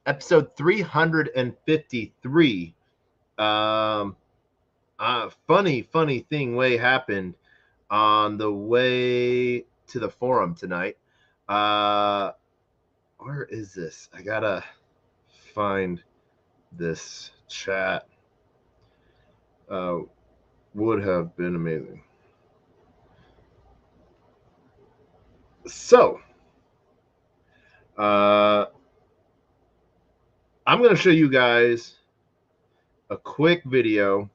episode 353. Funny thing happened on the way to the forum tonight. Where is this? I gotta find this chat. Would have been amazing. So, I'm going to show you guys a quick video.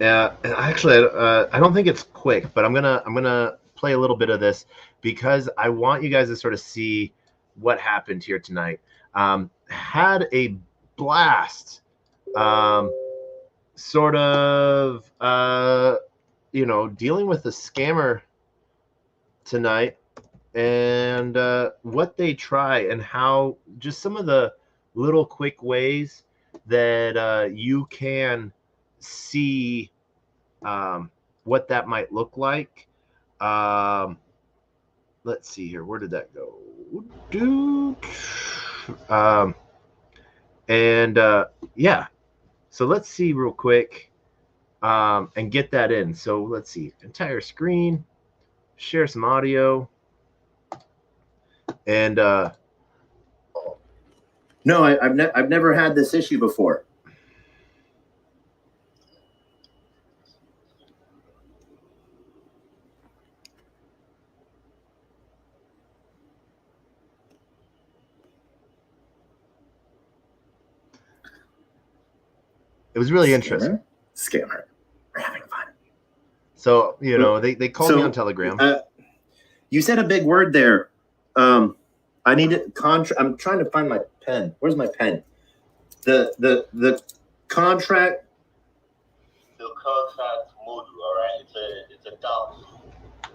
And actually, I don't think it's quick, but I'm gonna play a little bit of this because I want you guys to sort of see what happened here tonight. Had a blast, sort of, dealing with a scammer tonight, and what they try and how just some of the little quick ways that you can see what that might look like. Let's see here. Where did that go? Yeah. So let's see real quick and get that in. So let's see. Entire screen. Share some audio. And no, I've never had this issue before. It was really interesting. Scammer. We're having fun. So, they called me on Telegram. You said a big word there. I need to I'm trying to find my pen. Where's my pen? The contract. The contract module, all right? It's a DOM.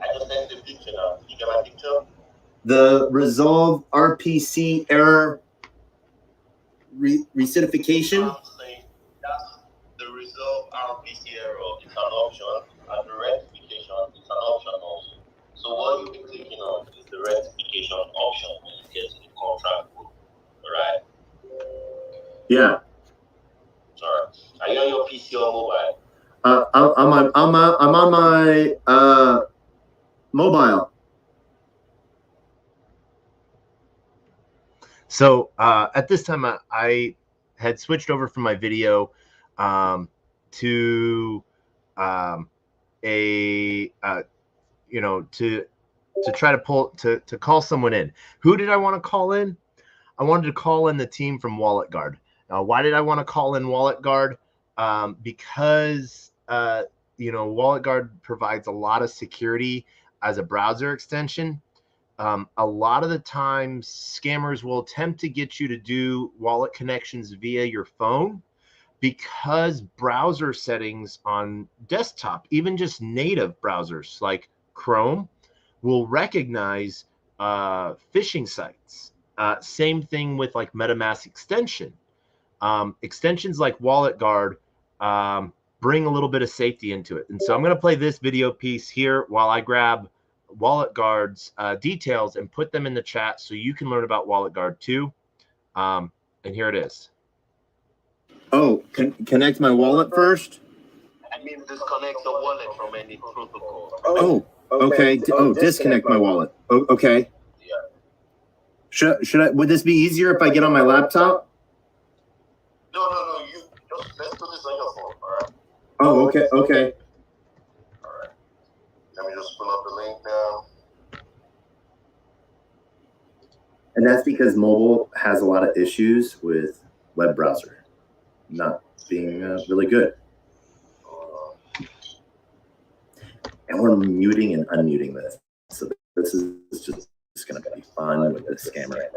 I just sent the picture now. You get my picture? The resolve RPC error recidification. I'm saying that's the resolve RPC error. It's an option, and the rectification is an option also. So what you'll be clicking on is the rectification option when you get to the contract book, all right? Yeah. Sorry. Are you on your PC or mobile? I'm on my mobile. So at this time, I had switched over from my video to to try to to call someone in. Who did I want to call in? I wanted to call in the team from Wallet Guard. Now, why did I want to call in Wallet Guard? Because Wallet Guard provides a lot of security as a browser extension. A lot of the times, scammers will attempt to get you to do wallet connections via your phone because browser settings on desktop, even just native browsers like Chrome, will recognize phishing sites. Same thing with like MetaMask extension. Extensions like Wallet Guard bring a little bit of safety into it. And so I'm going to play this video piece here while I grab Wallet Guard's details and put them in the chat so you can learn about Wallet Guard too. And here it is. Oh, connect my wallet first? I mean, disconnect the wallet from any protocol. Oh, okay. Disconnect my wallet. Oh, okay. Yeah. Should I? Would this be easier if I get on my laptop? No. You just let's do this on your phone, all right? Oh, okay. All right. Let me just pull up the link now. And that's because mobile has a lot of issues with web browser not being really good. And we're muting and unmuting this. So this is just going to be fun with this scammer.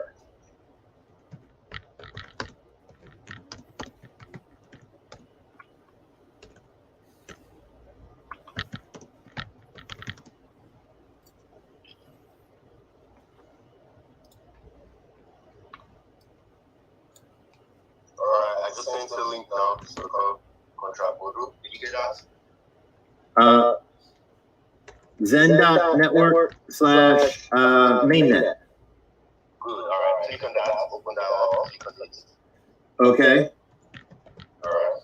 I just sent the link now. So contract module. Did you get that? Zen.network/mainnet. list. Okay. All right.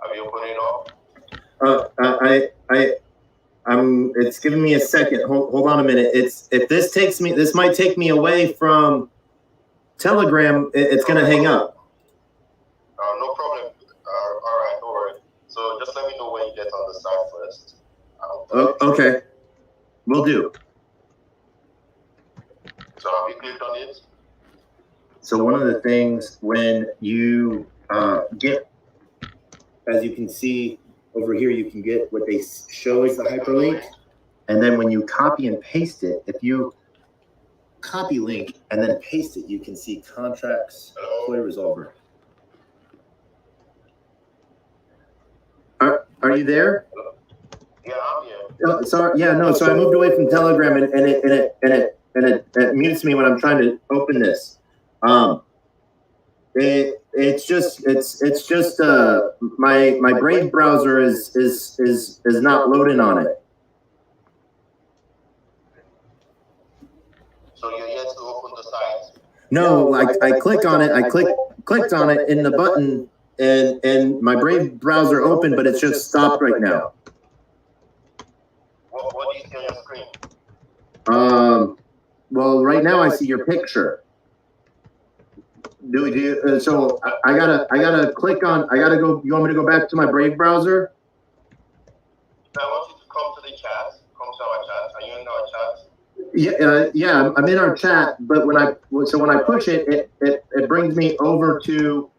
Have you opened it up? It's giving me a second. Hold on a minute. This might take me away from Telegram. It's gonna hang up. No problem. All right, no worries. So just let me know when you get on the site first. Okay. Will do. So have you clicked on it? So one of the things when you get, as you can see over here, you can get what they show as the hyperlink. And then when you copy and paste it, if you copy link and then paste it, you can see contracts, Koi resolver. Are you there? Yeah, I'm here. Oh, sorry. Yeah, no. So I moved away from Telegram and it mutes me when I'm trying to open this. It's just my Brave browser is not loading on it. So you're yet to open the site? No, I click on it. I clicked on it in the button, and my Brave browser opened, but it's just stopped right now. What do you see on your screen? Well, right now I see your picture. So I gotta click on. I gotta go. You want me to go back to my Brave browser? I want you to come to the chat. Come to our chat. Are you in our chat? Yeah, I'm in our chat, but when I push it, it brings me over to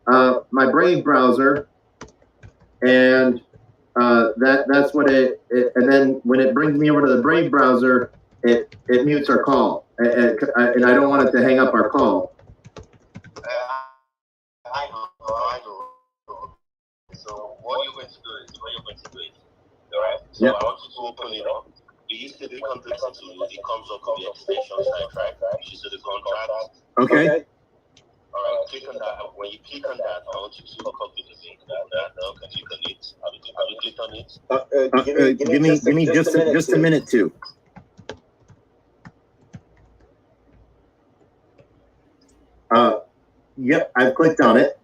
my Brave browser, and that's what it. And then when it brings me over to the Brave browser, it mutes our call, and I don't want it to hang up our call. I know. So what you're going to do is, all right? So I want you to open it up. You used to be complexity, it comes up with the extension sidetrack, which is the contract. Okay. All right, click on that. When you click on that, I want you to copy the link. Now, click on it. Have you clicked on it? Give me just a minute too. Yep, I've clicked on it.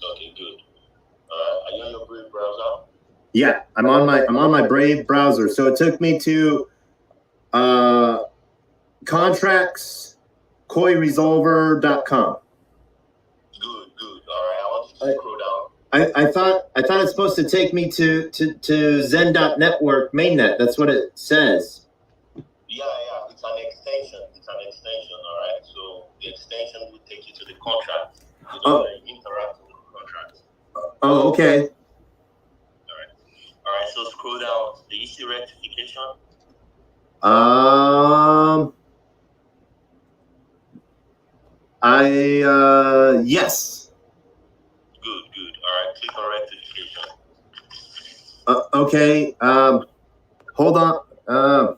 Okay, good. Are you on your Brave browser? Yeah, I'm on my Brave browser. So it took me to contracts, koiresolver.com. Good. All right, I want you to scroll down. I thought it's supposed to take me to Zen.network mainnet. That's what it says. Yeah, it's an extension. All right. So the extension will take you to the contract. You know, interact with the contract. Oh, okay. All right. So scroll down. Do you see rectification? Yes. Good. All right. Click on rectification. Okay. Hold on.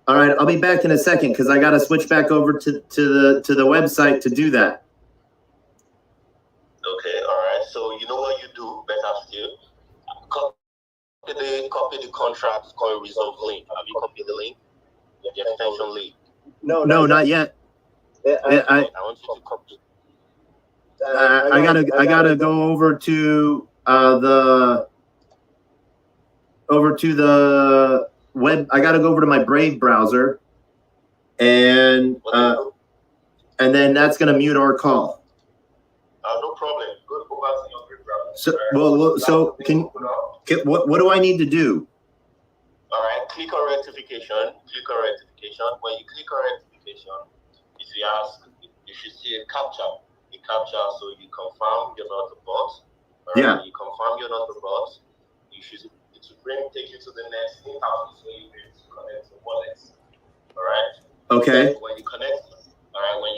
All right, I'll be back in a second because I got to switch back over to the website to do that. Okay, all right. So you know what you do better still? Copy the contract called resolve link. Have you copied the link? The extension link. No, not yet. I want you to copy. I gotta go over to the web. I gotta go over to my Brave browser, and then that's gonna mute our call. No problem. Go back to your Brave browser. What do I need to do? All right. Click on rectification. When you click on rectification, you should see a captcha. So you confirm you're not a bot. Yeah. You confirm you're not a bot. It will take you to the next interface where you need to connect the wallets. All right. Okay. So when you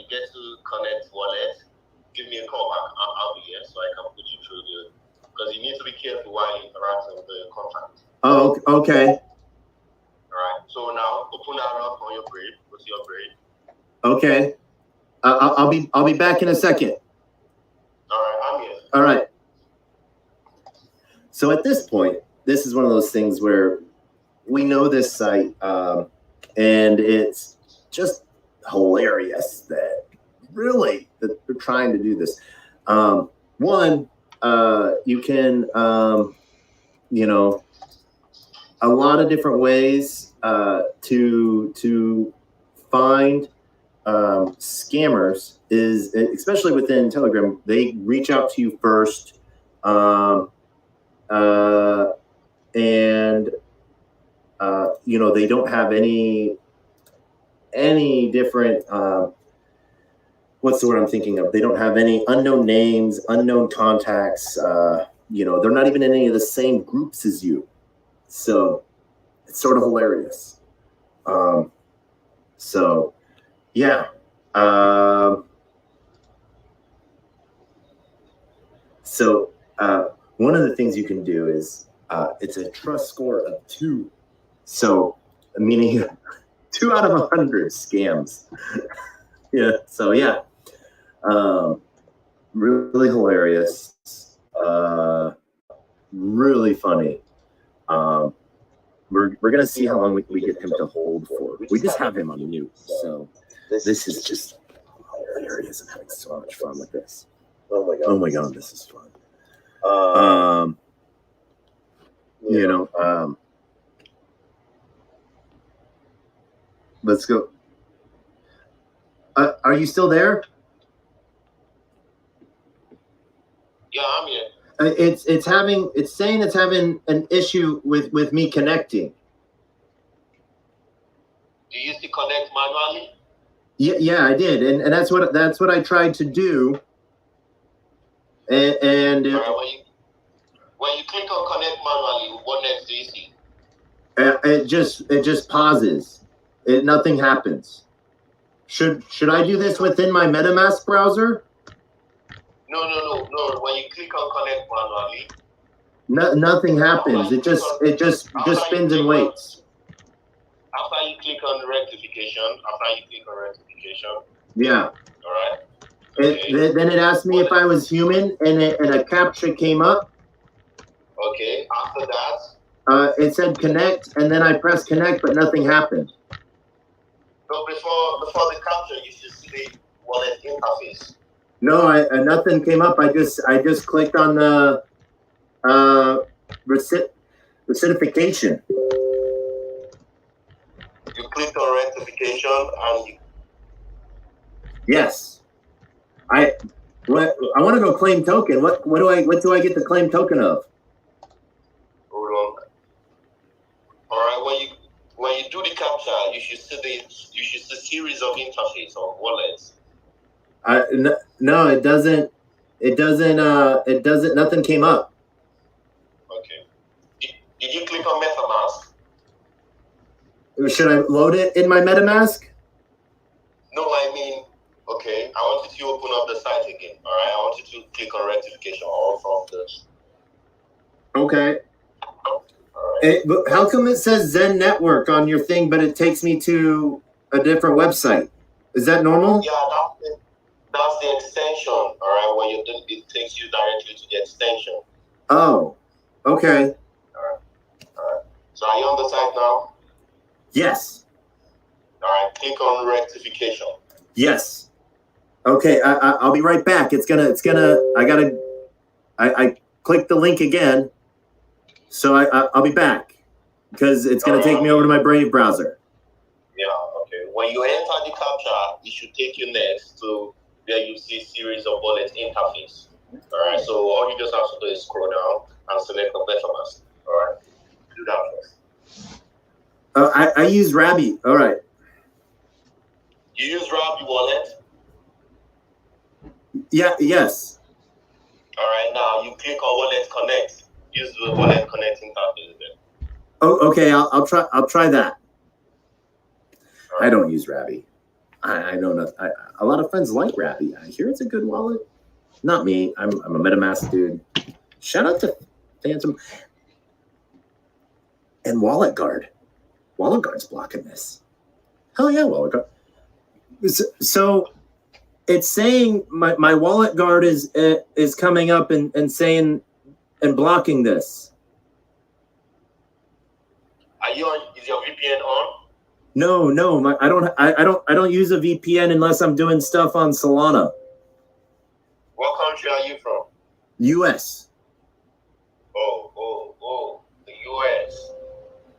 get to connect wallet, give me a call back. I'll be here so I can put you through because you need to be careful while you interact with the contract. Oh, okay. All right. So now open that up on your Brave. Go to your Brave. Okay. I'll be back in a second. All right, I'm here. All right. So at this point, this is one of those things where we know this site, and it's just hilarious that really that they're trying to do this. One, you can, you know, a lot of different ways to find scammers is, especially within Telegram, they reach out to you first, and you know, they don't have any different what's the word I'm thinking of? They don't have any unknown names, unknown contacts. You know, they're not even in any of the same groups as you. So it's sort of hilarious. So yeah. So one of the things you can do is it's a trust score of 2. So meaning 2 out of 100 scams. Yeah. So yeah. Really hilarious. Really funny. We're gonna see how long we get him to hold for. We just have him on mute, so this is just hilarious. I'm having so much fun with this. Oh my god, this is fun. You know, let's go. Are you still there? Yeah, I'm here. It's saying it's having an issue with me connecting. Do you used to connect manually? Yeah, I did, and that's what I tried to do. And when you click on connect manually, what next do you see? It just pauses. Nothing happens. Should I do this within my MetaMask browser? No. When you click on connect manually, nothing happens. It just spins and waits. After you click on rectification, yeah. All right. Then it asked me if I was human, and a captcha came up. Okay. After that, it said connect, and then I pressed connect, but nothing happened. So before the captcha, you should see the wallet interface. No, nothing came up. I just clicked on the reciprocation. You clicked on rectification and you... Yes. I want to go claim token. What do I get the claim token of? Hold on. All right. When you do the captcha, you should see series of interface of wallets. No, it doesn't. Nothing came up. Okay. Did you click on MetaMask? Should I load it in my MetaMask? No, I mean, okay. I want you to open up the site again. All right. I want you to click on rectification all from this. Okay. All right. But how come it says Zen Network on your thing, but it takes me to a different website? Is that normal? Yeah, that's the extension. All right. When you do, it takes you directly to the extension. Oh, okay. All right. So are you on the site now? Yes. All right. Click on rectification. Yes. Okay. I'll be right back. I clicked the link again, so I'll be back because it's gonna take me over to my Brave browser. Yeah. Okay. When you enter the captcha, it should take you next to where you see series of bullets interface. All right. So all you just have to do is scroll down and select the MetaMask. All right. Do that first. I use Rabby. All right. You use Rabby wallet. Yeah. Yes. All right. Now you click on Wallet Connect. Use the Wallet Connect interface there. Oh, okay. I'll try that. Right. I don't use Rabby. I know nothing. A lot of friends like Rabby. I hear it's a good wallet. Not me. I'm a MetaMask dude. Shout out to Phantom and Wallet Guard. Wallet Guard's blocking this. Hell yeah, Wallet Guard. So it's saying my Wallet Guard is coming up and saying and blocking this. Is your VPN on? No, I don't use a VPN unless I'm doing stuff on Solana. What country are you from? US. Oh, the US.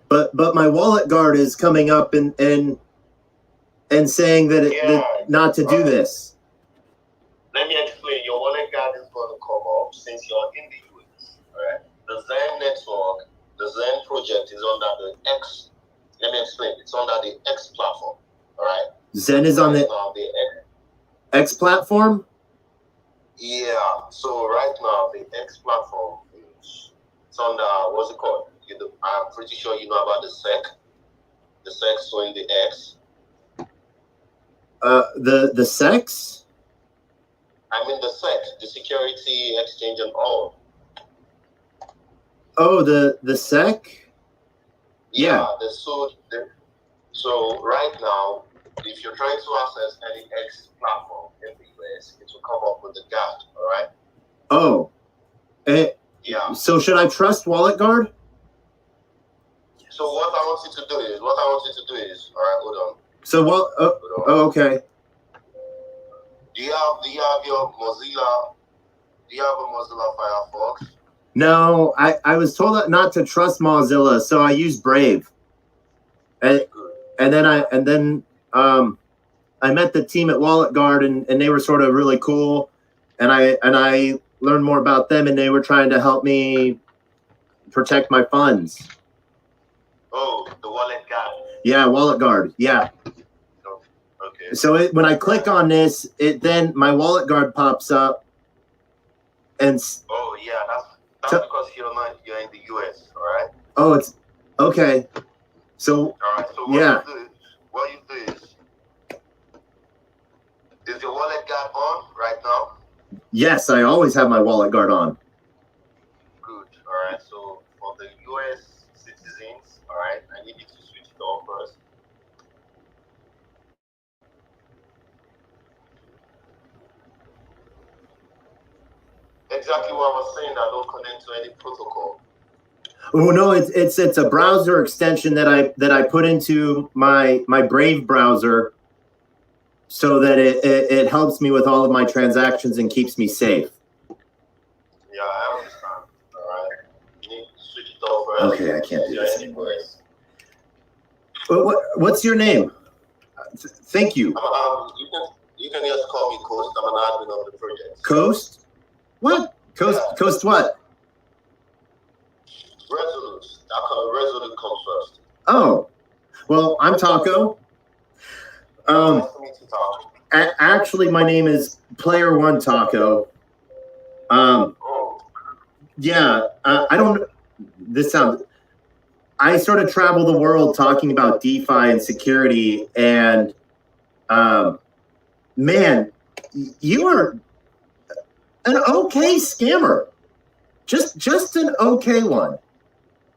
But my wallet guard is coming up and saying that not to do this. Let me explain. Your wallet guard is going to come up since you're in the US. All right. The Zen network, the Zen project is under the X. Let me explain. It's under the X platform. All right. Zen is on the X platform? Yeah. So right now the X platform is under what's it called? I'm pretty sure you know about the SEC. The SEC showing the X. The sex? I mean the SEC, the Security Exchange and all. Oh, the SEC? Yeah. So right now, if you're trying to access any X platform in the US, it will come up with the guard, all right? Oh. Yeah. So should I trust Wallet Guard? So what I want you to do is, all right, hold on. So okay. Do you have your Mozilla? Do you have a Mozilla Firefox? No, I was told not to trust Mozilla, so I used Brave. And then I met the team at Wallet Guard and they were sort of really cool, and I learned more about them, and they were trying to help me protect my funds. Oh, the Wallet Guard. Yeah, Wallet Guard. Yeah. Okay. So when I click on this, then my Wallet Guard pops up, and oh yeah, that's because you're in the US, all right? Oh, it's okay. So all right. So what you do is your Wallet Guard on right now? Yes, I always have my Wallet Guard on. Good. All right. So for the US citizens, all right, I need you to switch it on first. Exactly what I was saying. I don't connect to any protocol. Oh no, it's a browser extension that I put into my Brave browser, so that it helps me with all of my transactions and keeps me safe. Yeah, I understand. All right. You need to switch it over. Okay, I can't do this anymore. What's your name? Thank you. You can just call me Coast. I'm an admin of the project. Coast? What? Coast? Yeah. Coast what? Resolute. Resolute comes first. Oh, well, I'm Taco. Nice to meet you, Taco. Actually, my name is Player One Taco. Yeah, I don't. This sounds. I sort of travel the world talking about DeFi and security, and man, you are an okay scammer. Just an okay one.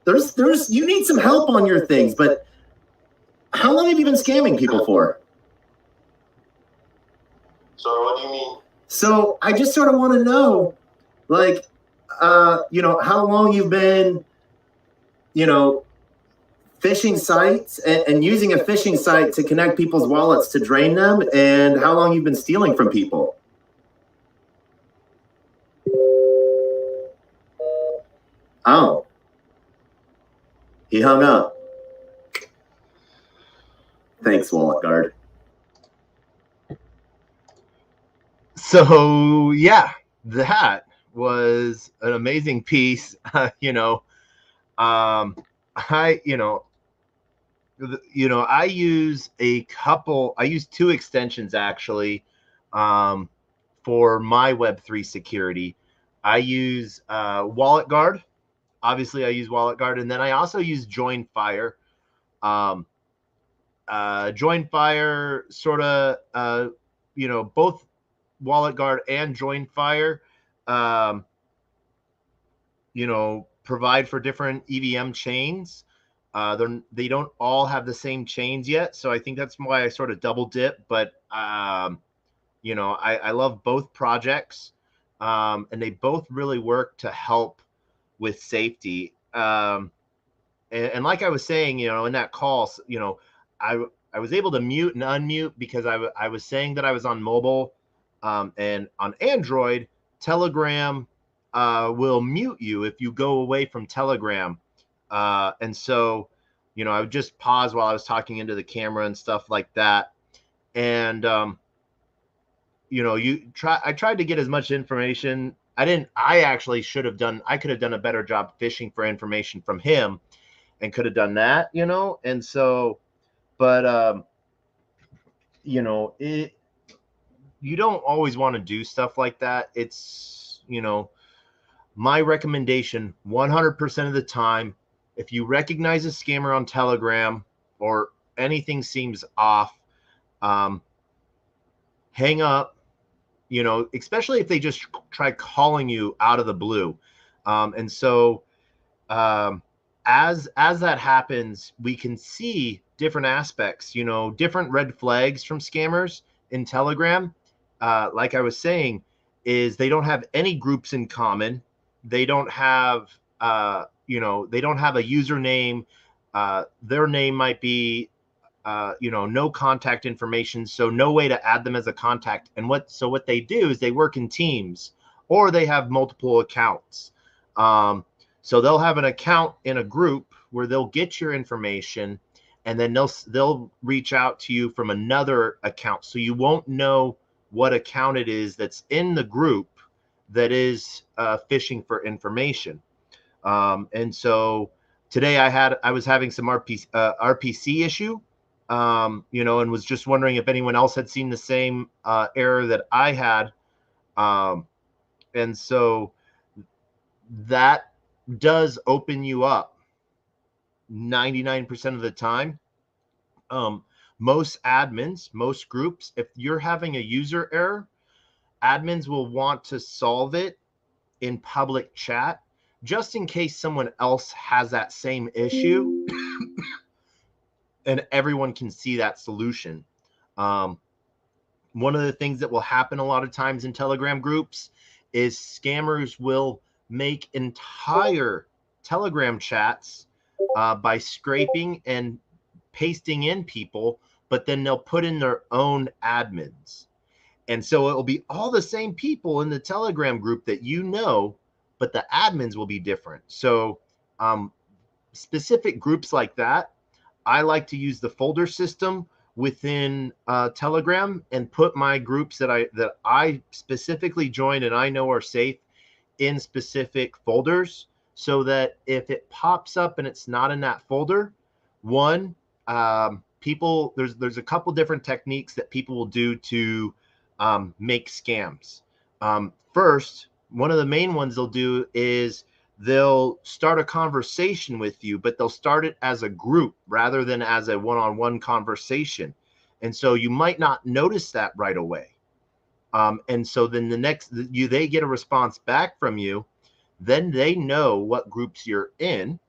There's you need some help on your things, but how long have you been scamming people for? So what do you mean? So I just sort of want to know, like, how long you've been, phishing sites and using a phishing site to connect people's wallets to drain them, and how long you've been stealing from people. Oh. He hung up. Thanks, Wallet Guard. So yeah, that was an amazing piece. I use two extensions actually for my Web3 security. I use Wallet Guard. Obviously, I use Wallet Guard, and then I also use JoinFire. JoinFire sort of, both Wallet Guard and JoinFire, provide for different EVM chains. They don't all have the same chains yet, so I think that's why I sort of double dip. But I love both projects, and they both really work to help with safety. And like I was saying, in that call, I was able to mute and unmute because I was saying that I was on mobile, and on Android, Telegram will mute you if you go away from Telegram. And so, I would just pause while I was talking into the camera and stuff like that. And, I tried to get as much information. I actually I could have done a better job fishing for information from him and could have done that, and so, but, you don't always want to do stuff like that. It's, my recommendation 100% of the time, if you recognize a scammer on Telegram or anything seems off, hang up, especially if they just try calling you out of the blue. And so, as that happens, we can see different aspects, different red flags from scammers in Telegram. Like I was saying, is they don't have any groups in common. They don't have, they don't have a username. Their name might be, no contact information, so no way to add them as a contact. And what they do is they work in teams, or they have multiple accounts. So they'll have an account in a group where they'll get your information, and then they'll reach out to you from another account. So you won't know what account it is that's in the group that is fishing for information. And so today I was having some RPC issue, and was just wondering if anyone else had seen the same error that I had. And so that does open you up 99% of the time. Most admins, most groups, if you're having a user error, admins will want to solve it in public chat just in case someone else has that same issue and everyone can see that solution. One of the things that will happen a lot of times in Telegram groups is scammers will make entire Telegram chats by scraping and pasting in people, but then they'll put in their own admins. And so it will be all the same people in the Telegram group that but the admins will be different. So specific groups like that, I like to use the folder system within Telegram and put my groups that I specifically joined and I know are safe in specific folders, so that if it pops up and it's not in that folder, there's a couple different techniques that people will do to make scams. First, one of the main ones they'll do is they'll start a conversation with you, but they'll start it as a group rather than as a one-on-one conversation. And so you might not notice that right away. And so then they get a response back from you, then they know what groups you're in.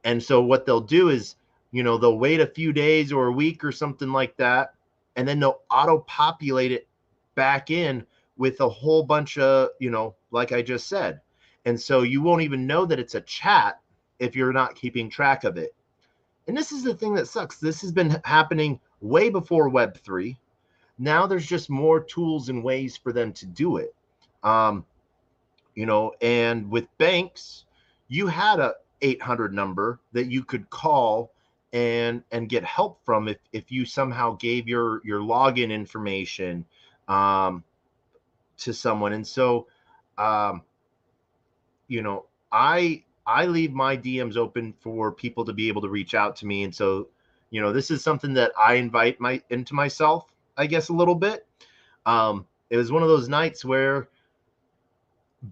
And so what they'll do is, they'll wait a few days or a week or something like that, and then they'll auto-populate it back in with a whole bunch of, like I just said. And so you won't even know that it's a chat if you're not keeping track of it. And this is the thing that sucks. This has been happening way before Web3. Now there's just more tools and ways for them to do it. And with banks, you had a 800 number that you could call and get help from if you somehow gave your login information to someone. And so, I leave my DMs open for people to be able to reach out to me. And so, this is something that I invite into myself, I guess, a little bit. It was one of those nights where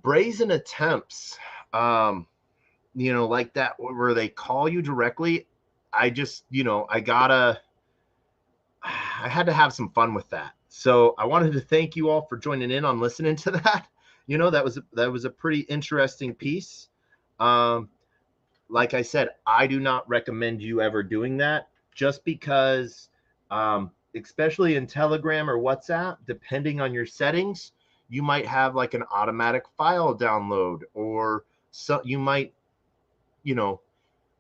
brazen attempts, like that, where they call you directly. I just, I had to have some fun with that. So I wanted to thank you all for joining in on listening to that. That was a pretty interesting piece. Like I said, I do not recommend you ever doing that, just because, especially in Telegram or WhatsApp, depending on your settings, you might have like an automatic file download, or so you might,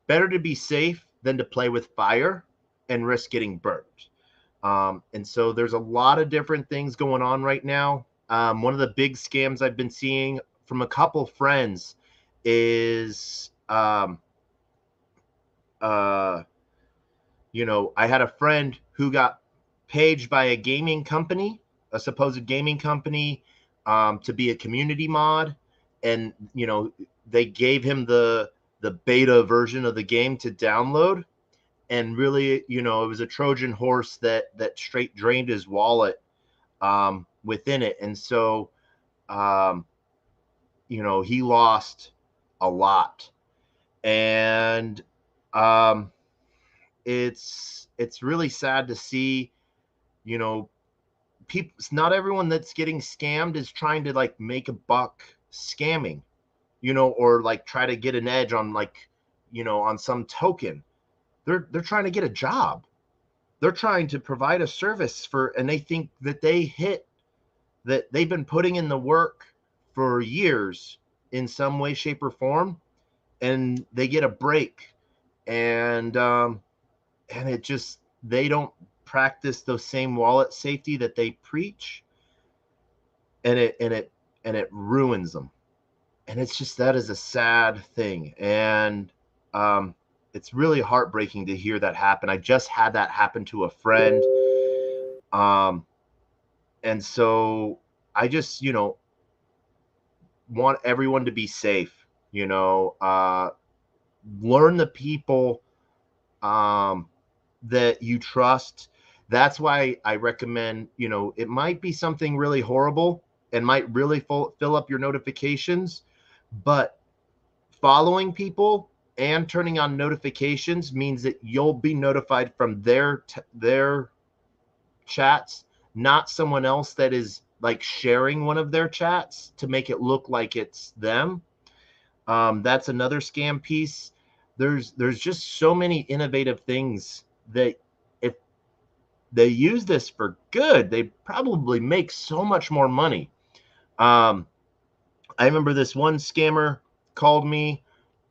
better to be safe than to play with fire. and risk getting burnt. And so there's a lot of different things going on right now. One of the big scams I've been seeing from a couple friends is, you know, I had a friend who got paged by a gaming company, a supposed gaming company, to be a community mod. And, you know, they gave him the beta version of the game to download. And really, you know, it was a Trojan horse that straight drained his wallet within it. And so, you know, he lost a lot. And it's really sad to see, you know, people, not everyone that's getting scammed is trying to like make a buck scamming, you know, or like try to get an edge on, like, you know, on some token. They're trying to get a job. They're trying to provide a service for, and they think that that they've been putting in the work for years in some way, shape, or form, and they get a break. And it just, they don't practice those same wallet safety that they preach, and it ruins them. And it's just, that is a sad thing. And it's really heartbreaking to hear that happen. I just had that happen to a friend. And so I just, you know, want everyone to be safe, you know, learn the people that you trust. That's why I recommend, you know, it might be something really horrible and might really fill up your notifications, but following people and turning on notifications means that you'll be notified from their chats, not someone else that is like sharing one of their chats to make it look like it's them. That's another scam piece. There's just so many innovative things that if they use this for good, they probably make so much more money. I remember this one scammer called me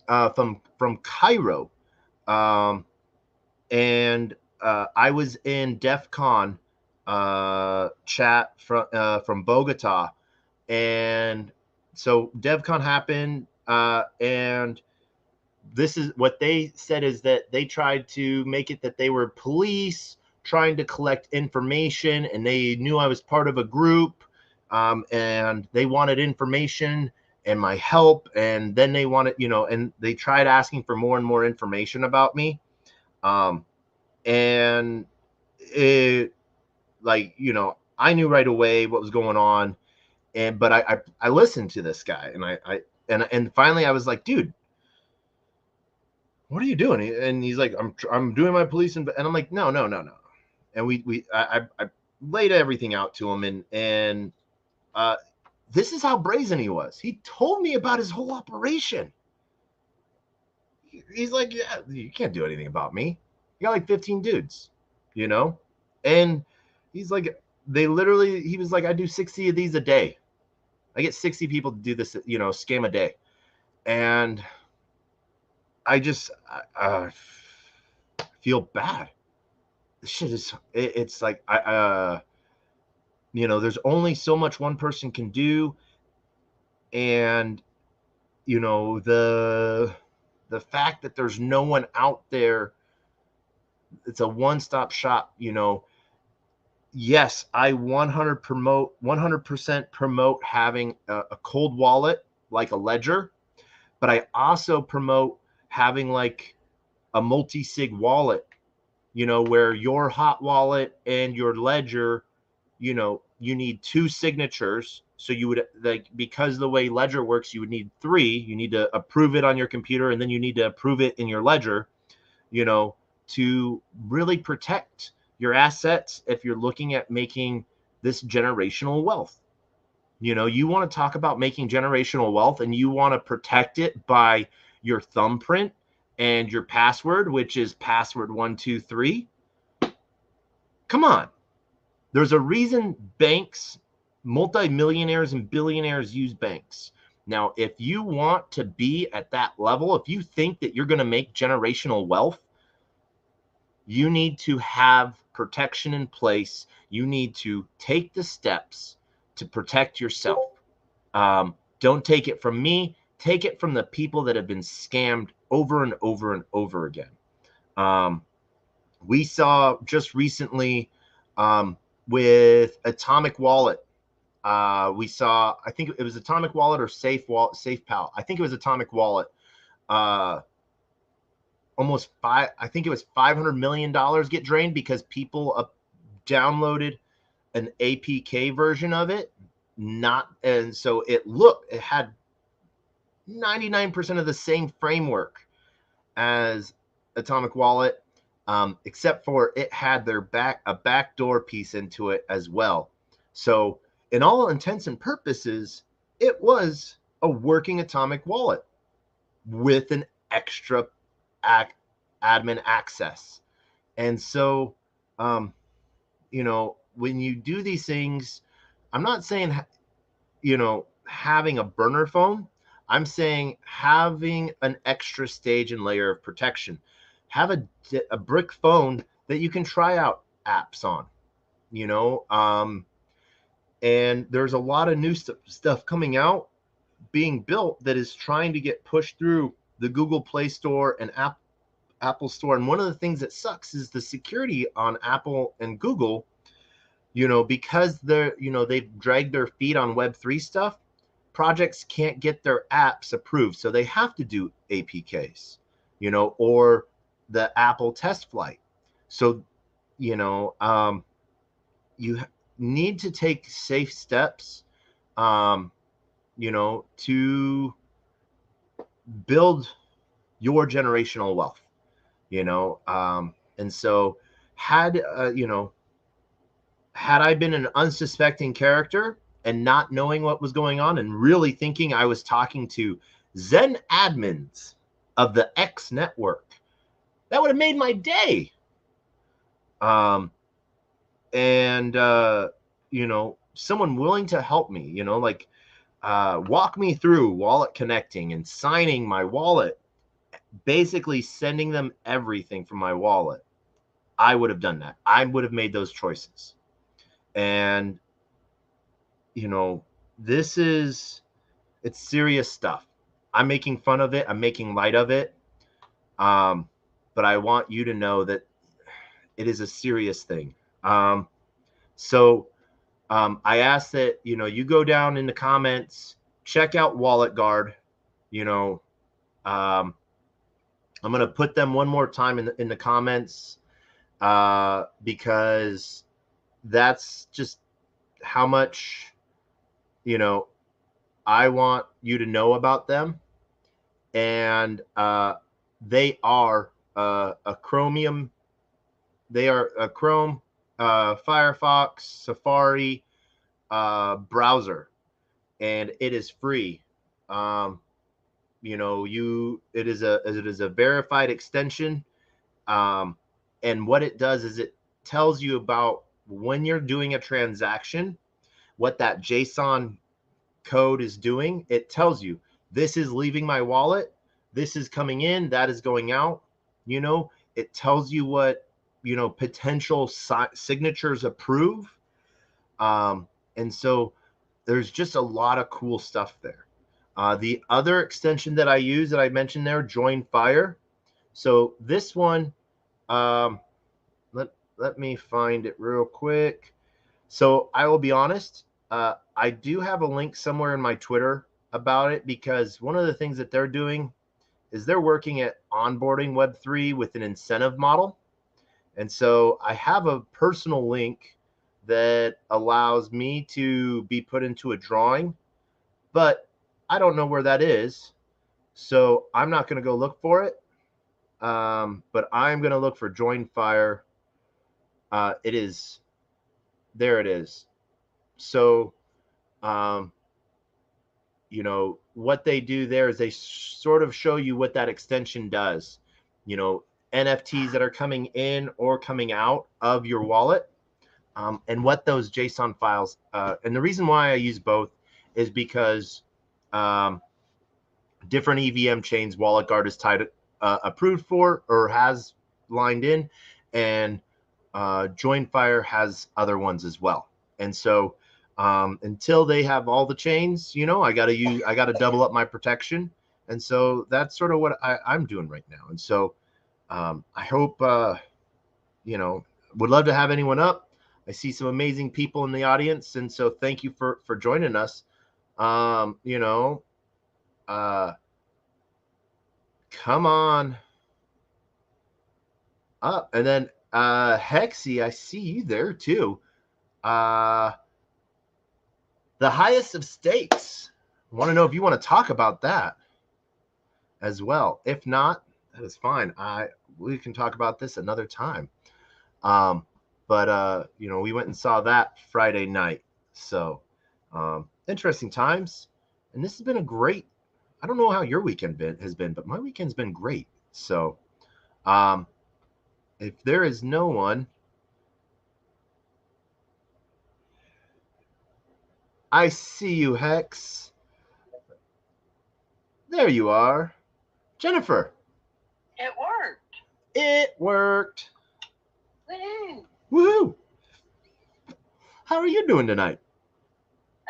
from Cairo, and I was in DEF CON chat from Bogota, and so DevCon happened, and this is what they said, is that they tried to make it that they were police trying to collect information, and they knew I was part of a group, and they wanted information and my help, and then they wanted, you know, and they tried asking for more and more information about me, and it, like, you know, I knew right away what was going on, but I listened to this guy, and and finally I was like, dude, what are you doing? And he's like, I'm doing my police, and I'm like, no. And I laid everything out to him, and this is how brazen he was. He told me about his whole operation. He's like, yeah, you can't do anything about me. You got like 15 dudes, you know? And he's like, he was like, I do 60 of these a day. I get 60 people to do this, you know, scam a day. And I just feel bad. This shit is, it's like, you know, there's only so much one person can do. And, you know, the fact that there's no one out there, it's a one-stop shop, you know. Yes, I 100% promote having a cold wallet like a Ledger, but I also promote having like a multi-sig wallet, you know, where your hot wallet and your Ledger, you know, you need 2 signatures. So you would, like, because the way Ledger works, you would need 3. You need to approve it on your computer, and then you need to approve it in your Ledger, you know, to really protect your assets if you're looking at making this generational wealth. You know, you want to talk about making generational wealth, and you want to protect it by your thumbprint and your password, which is password 123. Come on. There's a reason banks, multimillionaires and billionaires use banks. Now, if you want to be at that level, if you think that you're going to make generational wealth, you need to have protection in place. You need to take the steps to protect yourself. Don't take it from me. Take it from the people that have been scammed over and over and over again. We saw just recently with Atomic Wallet. We saw, I think it was Atomic Wallet or SafePal. I think it was Atomic Wallet. I think it was $500 million get drained because people downloaded an APK version of it. And so it had 99% of the same framework as Atomic Wallet, except for it had a backdoor piece into it as well. So in all intents and purposes, it was a working Atomic Wallet with an extra admin access. And so, when you do these things, I'm not saying, having a burner phone. I'm saying having an extra stage and layer of protection. Have a brick phone that you can try out apps on, and there's a lot of new stuff coming out, being built, that is trying to get pushed through the Google Play Store and Apple Store. And one of the things that sucks is the security on Apple and Google, because they've dragged their feet on Web3 stuff. Projects can't get their apps approved, so they have to do APKs, or the Apple test flight. So, you need to take safe steps, to build your generational wealth, and so had I been an unsuspecting character and not knowing what was going on and really thinking I was talking to Zen admins of the X network, that would have made my day. Someone willing to help me, walk me through wallet connecting and signing my wallet, basically sending them everything from my wallet. I would have done that. I would have made those choices. And it's serious stuff. I'm making fun of it. I'm making light of it. But I want you to know that it is a serious thing. So I ask that, you go down in the comments, check out Wallet Guard. I'm going to put them one more time in the comments, because that's just how much, I want you to know about them. And they are a Chromium. They are a Chrome, Firefox, Safari browser, and it is free. It is a verified extension, and what it does is it tells you about when you're doing a transaction, what that JSON code is doing. It tells you, this is leaving my wallet, this is coming in, that is going out. It tells you what potential signatures approve, and so there's just a lot of cool stuff there. The other extension that I use that I mentioned there, Join Fire. So this one, let me find it real quick. So I will be honest, I do have a link somewhere in my Twitter about it, because one of the things that they're doing is they're working at onboarding Web3 with an incentive model. And so I have a personal link that allows me to be put into a drawing, but I don't know where that is. So I'm not going to go look for it. But I'm going to look for Join Fire. It is, there it is. So, what they do there is they sort of show you what that extension does. NFTs that are coming in or coming out of your wallet, and what those JSON files. And the reason why I use both is because different EVM chains Wallet Guard is approved for or has lined in, and Join Fire has other ones as well. And so until they have all the chains, I gotta double up my protection. And so that's sort of what I'm doing right now. And so I hope would love to have anyone up. I see some amazing people in the audience, and so thank you for joining us. Come on up. And then Hexy, I see you there too. The highest of stakes. I want to know if you want to talk about that as well. If not, that is fine. We can talk about this another time. But we went and saw that Friday night. So interesting times. And this has been a great, I don't know how your weekend has been, but my weekend's been great. So if there is no one, I see you, Hex. There you are. Jennifer. It worked. It worked. Woohoo. Woohoo. How are you doing tonight?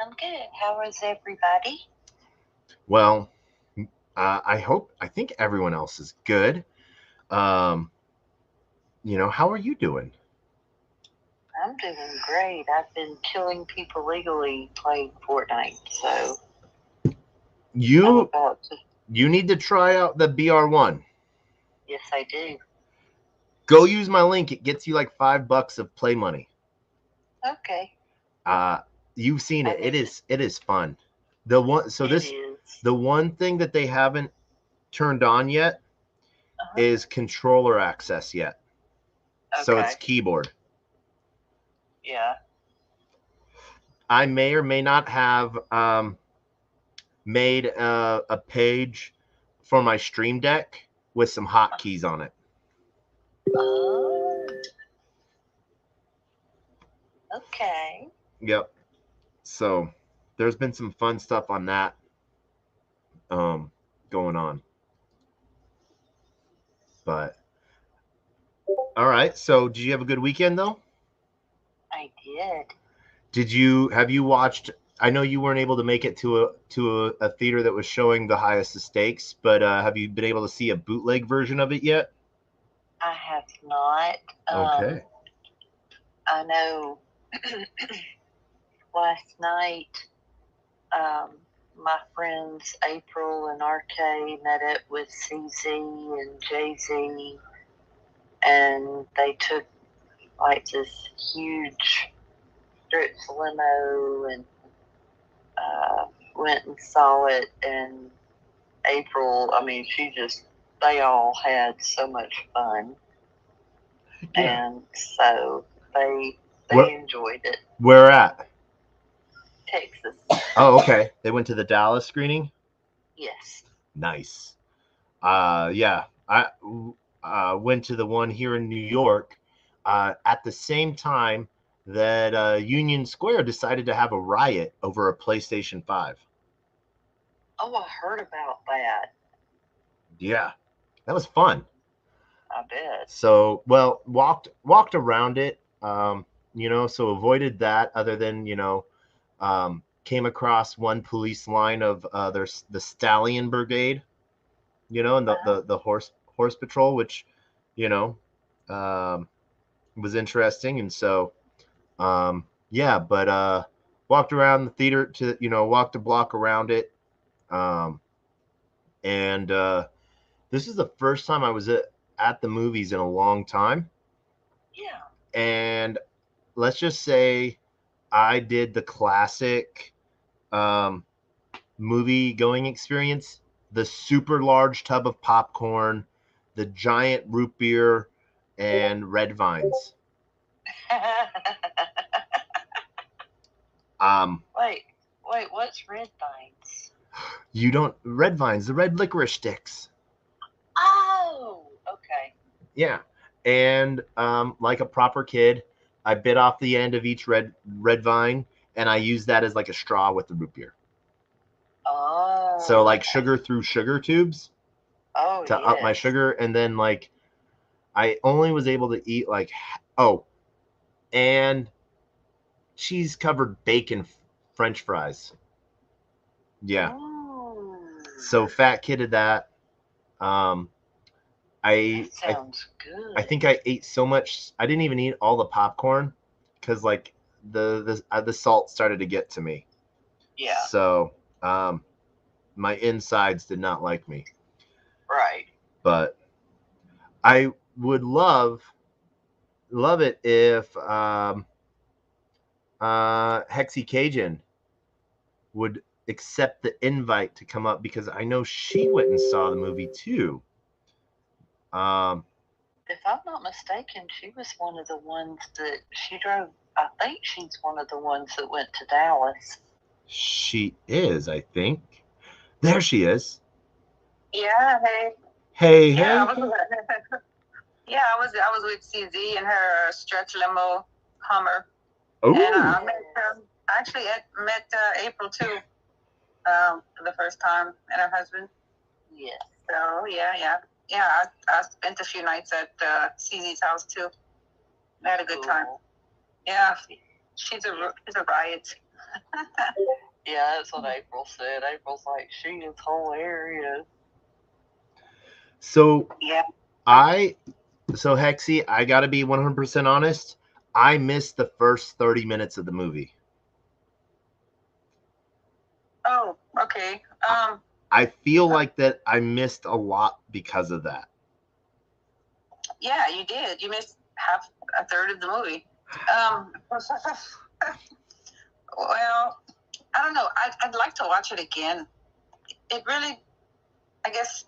I'm good. How is everybody? Well, I think everyone else is good. How are you doing? I'm doing great. I've been killing people legally playing Fortnite, so you need to try out the BR1. Yes, I do. Go use my link. It gets you like $5 of play money. Okay. You've seen it. It is fun. The one thing that they haven't turned on yet is controller access yet. Okay. So it's keyboard. Yeah. I may or may not have made a page for my Stream Deck with some hotkeys on it. Oh. Okay. Yep. So there's been some fun stuff on that going on. But all right. So did you have a good weekend though? I did. Have you watched, I know you weren't able to make it to a theater that was showing the highest of stakes, but have you been able to see a bootleg version of it yet? I have not. Okay. I know last night my friends April and RK met up with CZ and JZ, and they took like this huge strips limo and went and saw it. And April, they all had so much fun. Yeah. And so they enjoyed it. Where at? Texas. Oh, okay. They went to the Dallas screening? Yes. Nice. Yeah. I went to the one here in New York at the same time that Union Square decided to have a riot over a PlayStation 5. Oh, I heard about that. Yeah. That was fun. I bet. So, well, walked around it, so avoided that, other than, came across one police line of there's the Stallion Brigade, and the horse patrol, which, was interesting. And so, but walked around the theater to, walked a block around it. And this is the first time I was at the movies in a long time. Yeah. And let's just say I did the classic movie going experience, the super large tub of popcorn, the giant root beer, and red vines. Wait, what's red vines? You don't, red vines, the red licorice sticks. Oh, okay. Yeah. And like a proper kid, I bit off the end of each red vine, and I used that as like a straw with the root beer. Oh. So like sugar through sugar tubes. Oh, to up my sugar. And then like I only was able to eat like and cheese covered bacon French fries. Yeah. Ooh, So fat kidded that. Um, I that sounds good. I think I ate so much. I didn't even eat all the popcorn because like the salt started to get to me. Yeah. So my insides did not like me. Right. But I would love it if Hexy Cajun would accept the invite to come up because I know she went and saw the movie too. If I'm not mistaken, she was one of the ones that she drove. I think she's one of the ones that went to Dallas. She is, I think. There she is. Yeah, hey. Hey, Yeah, hey. I was with CZ and her stretch limo Hummer, Oh, and I actually met April too, for the first time, and her husband. Yeah. So yeah. I spent a few nights at CZ's house too. I had a good time. Yeah, she's a riot. Yeah, that's what April said. April's like, she is hilarious. so Yeah. So Hexy, I gotta be 100% honest. I missed the first 30 minutes of the movie. Oh, okay. I feel like that I missed a lot because of that. Yeah, you did. You missed a third of the movie. Well, I don't know. I'd like to watch it again. It really, I guess,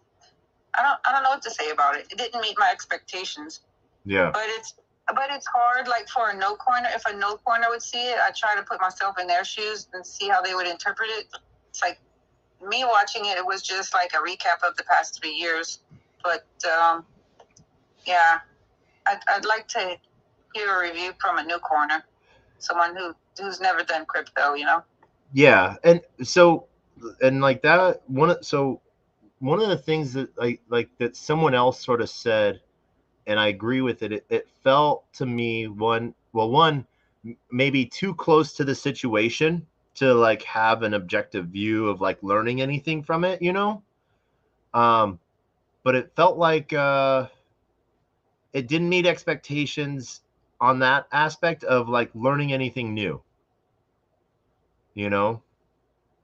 I don't know what to say about it. It didn't meet my expectations. Yeah. But it's hard. Like for a no corner, if a no corner would see it, I try to put myself in their shoes and see how they would interpret it. It's like me watching it. It was just like a recap of the past 3 years. But yeah, I'd like to hear a review from a new corner, someone who's never done crypto. Yeah, and so and like that one of the things that like that someone else sort of said, and I agree with it. It felt to me one maybe too close to the situation to like have an objective view of like learning anything from it, but it felt like it didn't meet expectations on that aspect of like learning anything new,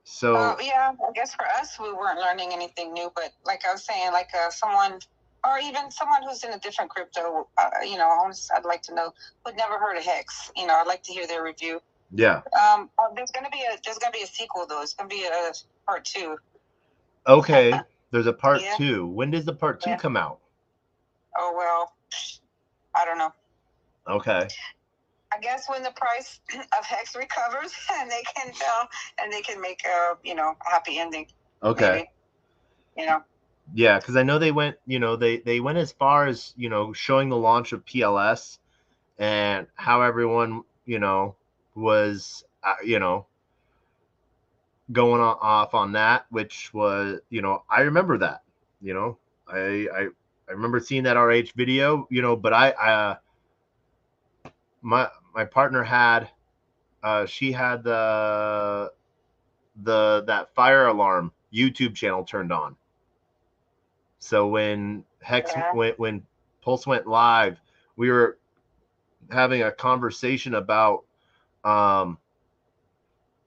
so Yeah, I guess for us, we weren't learning anything new, but like I was saying, like someone, or even someone who's in a different crypto, I'd like to know, who'd never heard of Hex. I'd like to hear their review. yeah. There's gonna be a sequel though. It's gonna be a part 2. Okay, there's a part Yeah. 2. When does the part 2 Yeah. come out? Oh well, I don't know. Okay. I guess when the price of Hex recovers and they can make a happy ending. Okay. Maybe. Yeah, because I know they went, they went as far as, showing the launch of PLS and how everyone, was, going off on that, which was, I remember that, I remember seeing that RH video, but I my partner had, she had that fire alarm YouTube channel turned on. So when Hex when Pulse went live, we were having a conversation about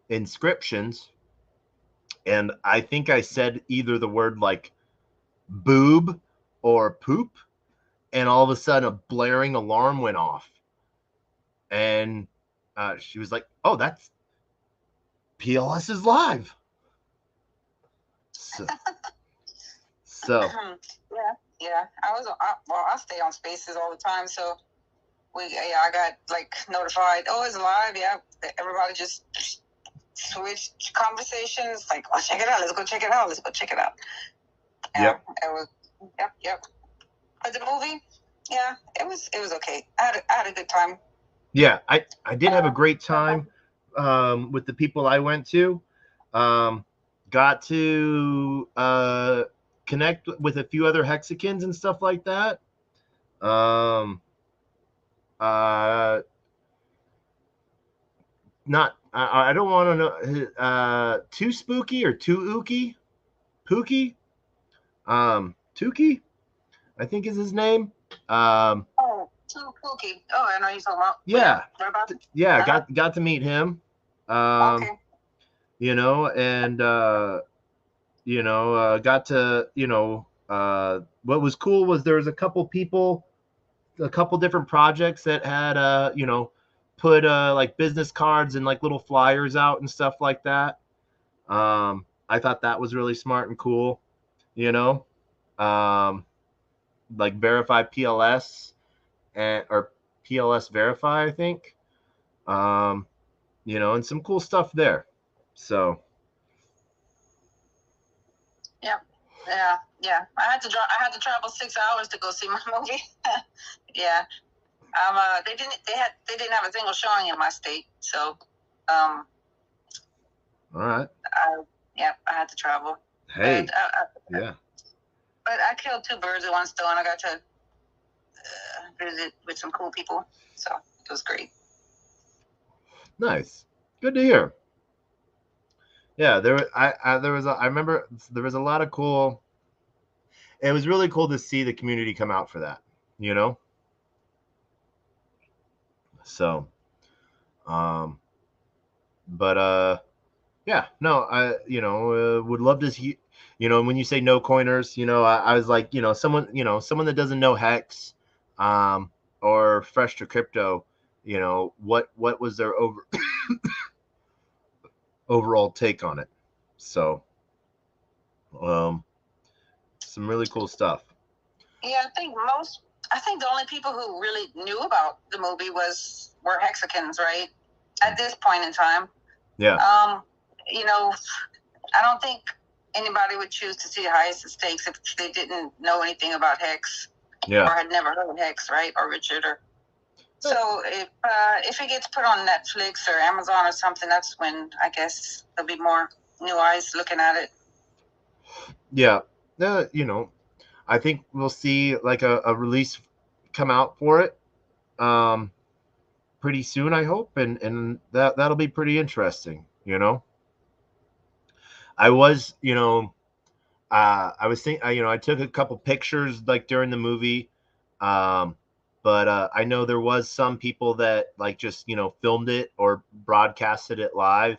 inscriptions, and I think I said either the word like boob or poop, and all of a sudden a blaring alarm went off, and she was like, "Oh, that's PLS is live." So yeah. I stay on Spaces all the time, so I got like notified. Oh, it's live. Yeah, everybody just switched conversations. Like, oh, check it out. Let's go check it out. Yeah, it was. Yep. But the movie, yeah, it was okay. I had a good time. Yeah, I did have a great time with the people I went to. Got to connect with a few other Hexicans and stuff like that. Not I don't want to know too spooky or too ooky, Pookie, Tukey, I think is his name. Oh, too kooky. Oh, I know you're talking about. Yeah, What about? yeah, got to meet him. Okay. You know, and got to what was cool was there was a couple people, a couple different projects that had put like business cards and like little flyers out and stuff like that. I thought that was really smart and cool, you know. Like verify PLS or PLS verify, I think. And some cool stuff there. So Yeah. I had to travel 6 hours to go see my movie. Yeah. They didn't have a single showing in my state, so all right. I had to travel. Hey. But, yeah. But I killed two birds with one stone. I got to visit with some cool people, so it was great. Nice. Good to hear. Yeah, I remember there was a lot of cool. It was really cool to see the community come out for that, you know. So, yeah, no, I would love to see, when you say no coiners, I was like, someone that doesn't know Hex, or Fresh to Crypto, what was their overall take on it. So, some really cool stuff. Yeah, I think the only people who really knew about the movie were Hexicans, right? At this point in time. Yeah. I don't think anybody would choose to see Highest Stakes if they didn't know anything about Hex. Yeah. Or had never heard of Hex, right? Or Richard. So if it gets put on Netflix or Amazon or something, that's when I guess there'll be more new eyes looking at it. Yeah. I think we'll see like a release come out for it pretty soon, I hope, and that'll be pretty interesting. I was I was thinking, I took a couple pictures like during the movie, but I know there was some people that like just filmed it or broadcasted it live.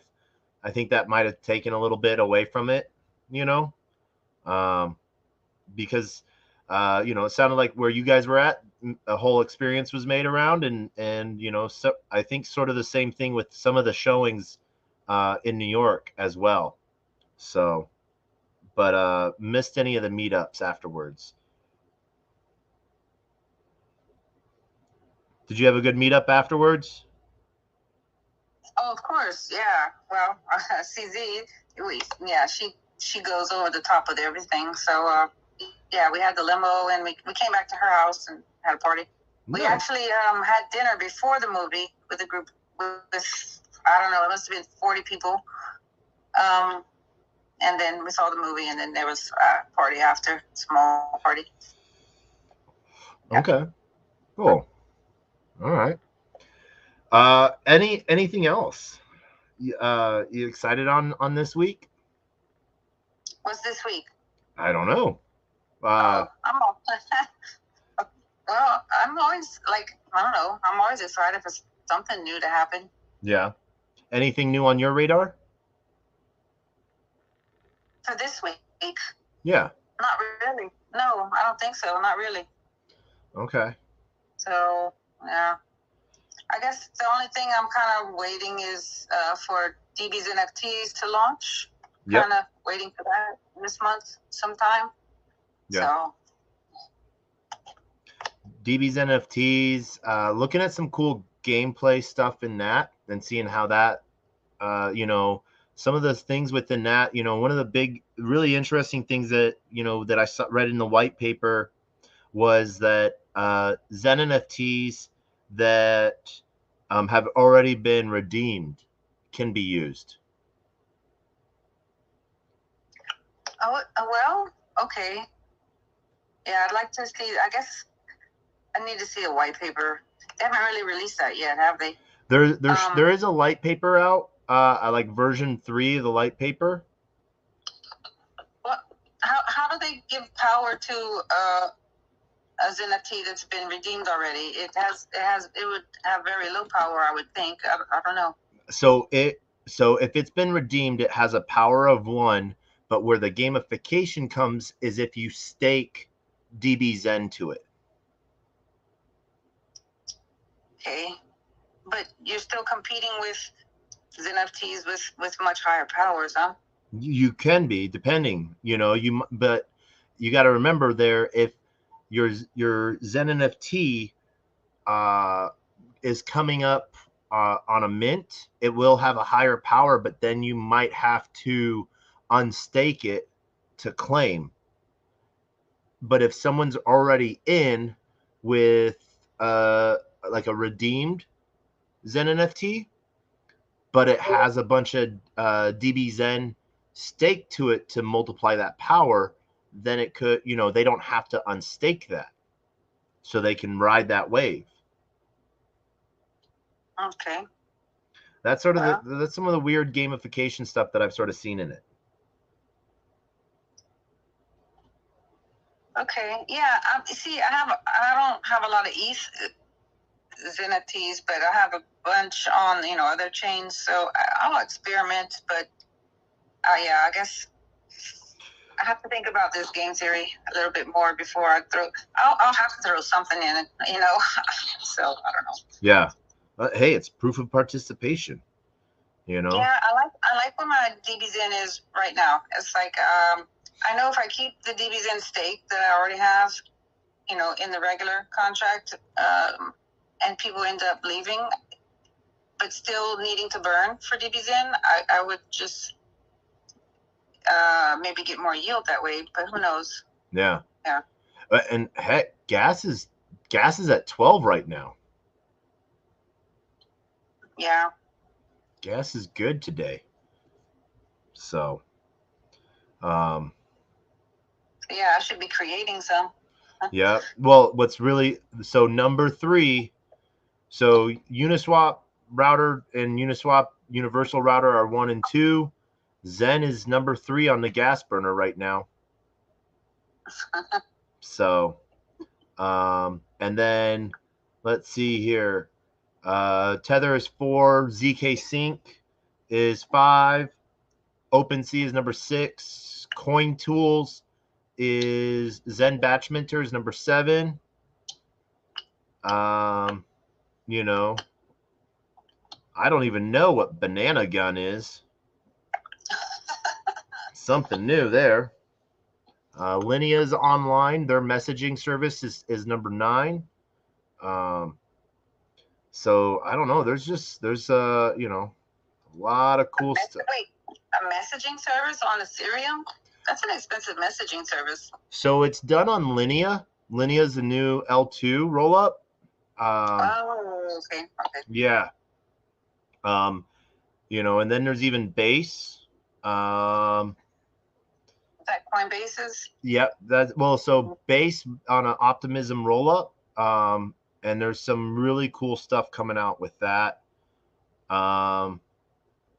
I think that might have taken a little bit away from it, because it sounded like where you guys were at, a whole experience was made around, and so I think sort of the same thing with some of the showings in New York as well. So, but missed any of the meetups afterwards. Did you have a good meetup afterwards? Oh, of course, yeah. Well, CZ, yeah, she goes over the top with everything. So, yeah, we had the limo, and we came back to her house and had a party. Nice. We actually had dinner before the movie with a group with I don't know, it must have been 40 people. And then we saw the movie, and then there was a party after, small party. Yeah. Okay, cool. All right. Anything else? You excited on this week? What's this week? I don't know. Well, I'm always I don't know. I'm always excited for something new to happen. Yeah. Anything new on your radar? For this week? Yeah. Not really. No, I don't think so. Not really. Okay. So, yeah. I guess the only thing I'm kind of waiting is for DB's NFTs to launch. Yep. Kind of waiting for that this month sometime. Yeah. So. DB's NFTs, looking at some cool gameplay stuff in that and seeing how that, some of the things within that, one of the big, really interesting things that, that I read in the white paper was that Zen NFTs that have already been redeemed can be used. Oh, well, okay. Yeah, I'd like to see, I guess I need to see a white paper. They haven't really released that yet, have they? There is a light paper out. I like version 3 of the light paper. What? How do they give power to a Zen NFT that's been redeemed already? It would have very low power, I would think. I don't know. So if it's been redeemed, it has a power of 1. But where the gamification comes is if you stake DBZen to it. Okay, but you're still competing with Zen NFTs with much higher powers, huh? You can be, depending, but you got to remember there, if your Zen NFT is coming up on a mint, it will have a higher power, but then you might have to unstake it to claim. But if someone's already in with like a redeemed Zen NFT, but it has a bunch of DBZen staked to it to multiply that power, then it could, they don't have to unstake that, so they can ride that wave. Okay. That's sort of that's some of the weird gamification stuff that I've sort of seen in it. Okay. Yeah. See, I don't have a lot of ETH Zen NFTs, but I have a bunch on other chains, so I'll experiment. But yeah, I guess I have to think about this game theory a little bit more before I throw. I'll have to throw something in it, So I don't know. Yeah. Hey, it's proof of participation. Yeah, I like where my DBZen is right now. It's like I know if I keep the DBZen stake that I already have, in the regular contract, and people end up leaving, but still needing to burn for DBZen, I would just maybe get more yield that way, but who knows? Yeah. Yeah. And heck, gas is at 12 right now. Yeah. Gas is good today. So, yeah, I should be creating some. Yeah. Well, what's really, so number 3, so Uniswap router and Uniswap universal router are 1 and 2. Zen is number 3 on the gas burner right now. So, and then let's see here. Tether is 4. ZK Sync is 5. OpenSea is number 6. Coin Tools is Zen Batch Minter is number 7. I don't even know what Banana Gun is. Something new there. Linea's online. Their messaging service is number 9. So I don't know. There's a lot of cool stuff. Wait, a messaging service on Ethereum? That's an expensive messaging service. So it's done on Linea. Linea's a new L2 rollup. Okay. Yeah. And then there's even Base. That Coinbase's? Yep. So Base on an Optimism rollup. And there's some really cool stuff coming out with that. I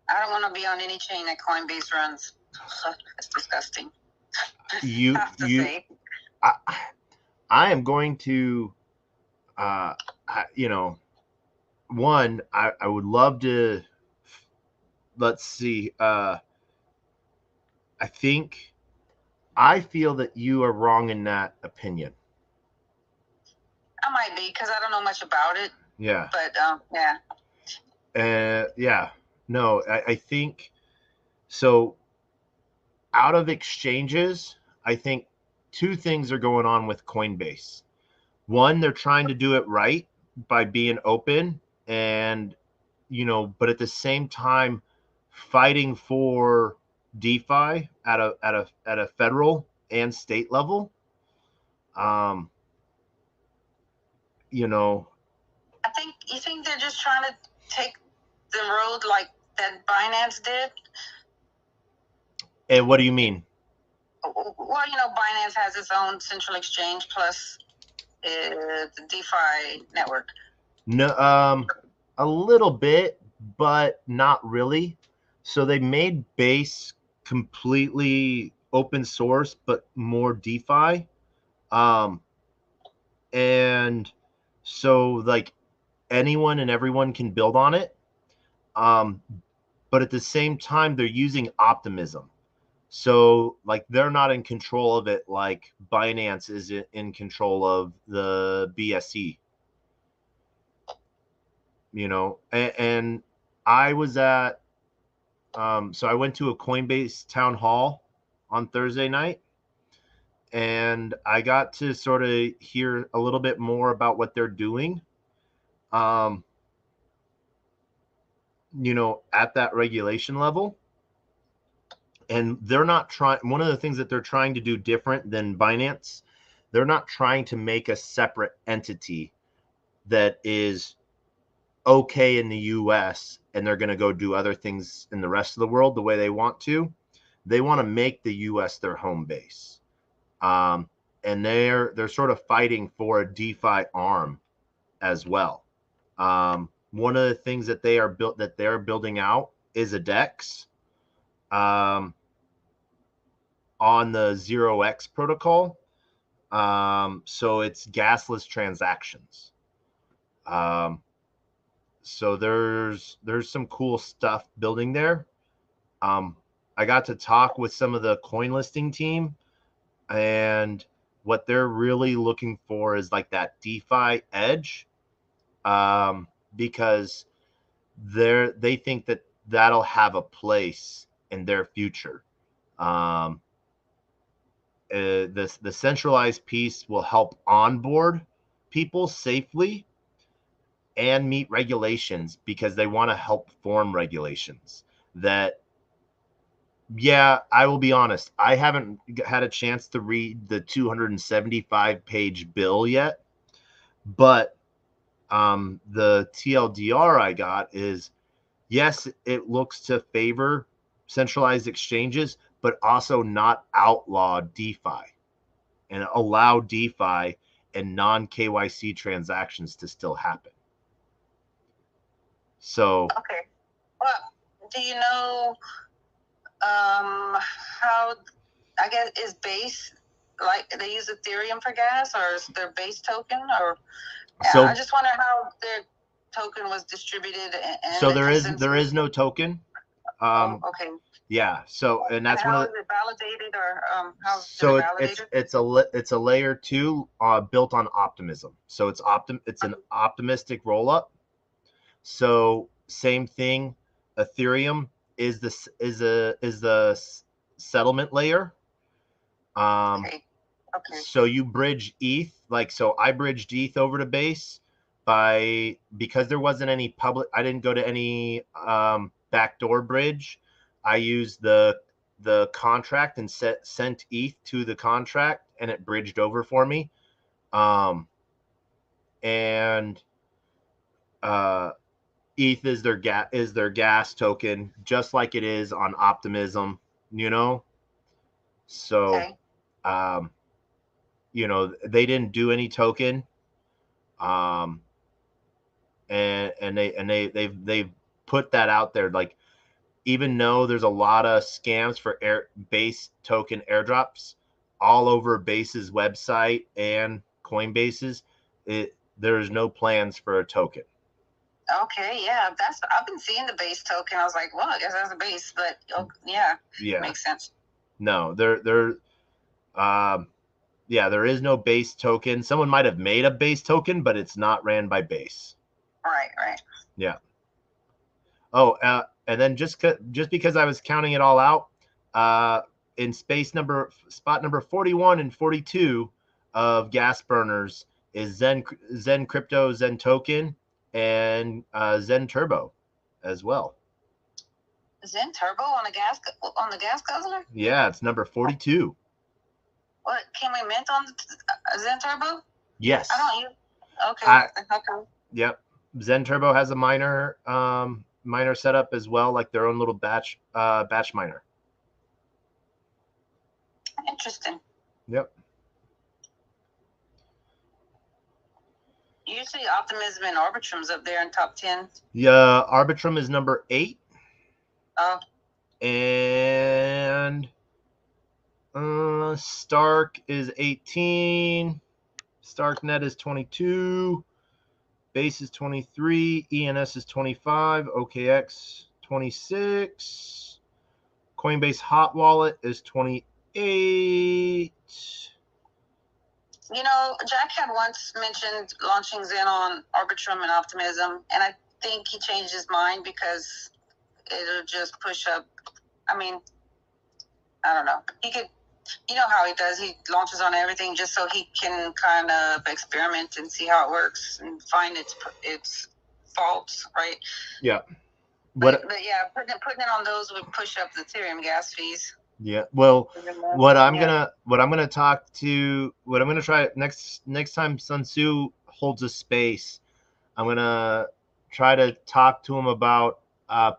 don't want to be on any chain that Coinbase runs. It's disgusting. I am going to, one, I would love to, let's see. I feel that you are wrong in that opinion. I might be, because I don't know much about it. Yeah. But, yeah. Yeah. No, I think, so out of exchanges, I think 2 things are going on with Coinbase. One, they're trying to do it right by being open and, but at the same time fighting for DeFi at a federal and state level. You think they're just trying to take the road like that Binance did? And what do you mean? Well, Binance has its own central exchange, plus the DeFi network? No, a little bit, but not really. So they made Base completely open source, but more DeFi. And so like anyone and everyone can build on it. But at the same time, they're using optimism. So like they're not in control of it like Binance is in control of the BSC. You know, and I was at so I went to a Coinbase town hall on Thursday night, and I got to sort of hear a little bit more about what they're doing. You know, at that regulation level. And they're not trying, one of the things that they're trying to do different than Binance, they're not trying to make a separate entity that is okay in the US and they're going to go do other things in the rest of the world the way they want to. They want to make the US their home base. And they're sort of fighting for a DeFi arm as well. One of the things that they're building out is a DEX. On the 0x protocol. So it's gasless transactions. So there's some cool stuff building there. I got to talk with some of the coin listing team, and what they're really looking for is like that DeFi edge, because they think that that'll have a place in their future. The centralized piece will help onboard people safely and meet regulations, because they want to help form regulations that, yeah, I will be honest, I haven't had a chance to read the 275-page bill yet, but the TLDR I got is, yes, it looks to favor centralized exchanges, but also not outlaw DeFi and allow DeFi and non-KYC transactions to still happen. So okay, well, do you know how, I guess, is Base, like they use Ethereum for gas, or is their Base token, or I just wonder how their token was distributed. So there is no token. Okay. Yeah. So, and that's how one of is it validated, or how is so it validated? it's a layer 2 built on optimism. So it's an optimistic roll up. So same thing. Ethereum is the settlement layer. Okay. So you bridge ETH, like, so I bridged ETH over to Base because there wasn't any public, I didn't go to any backdoor bridge. I used the contract and sent ETH to the contract, and it bridged over for me. And ETH is their gas token, just like it is on Optimism, you know. So you know, they didn't do any token. And they've put that out there, like, even though there's a lot of scams for Base token airdrops all over Base's website and Coinbase's, there's no plans for a token. Okay, yeah, I've been seeing the Base token. I was like, well, I guess that's a Base, but yeah, makes sense. No, there is no Base token. Someone might have made a Base token, but it's not ran by Base. Right. Yeah. Oh, and then just because I was counting it all out, in spot number 41 and 42 of gas burners is Zen Crypto, Zen Token, and Zen Turbo as well. Zen Turbo on the gas guzzler? Yeah, it's number 42. What, can we mint on Zen Turbo? Yes. I don't use. Okay. Yep. Zen Turbo has a miner setup as well, like their own little batch miner. Interesting. Yep. Usually Optimism and Arbitrum's up there in top 10. Yeah, Arbitrum is number 8. Oh. And Stark is 18. StarkNet is 22. Base is 23. ENS is 25. OKX 26. Coinbase Hot Wallet is 28. You know, Jack had once mentioned launching Zen on Arbitrum and Optimism, and I think he changed his mind because it'll just push up. I mean, I don't know. He could, you know how he does. He launches on everything just so he can kind of experiment and see how it works and find its faults, right? Yeah. But yeah, putting it on those would push up the Ethereum gas fees. Yeah. Well, what I'm gonna try next time Sun Tzu holds a space, I'm gonna try to talk to him about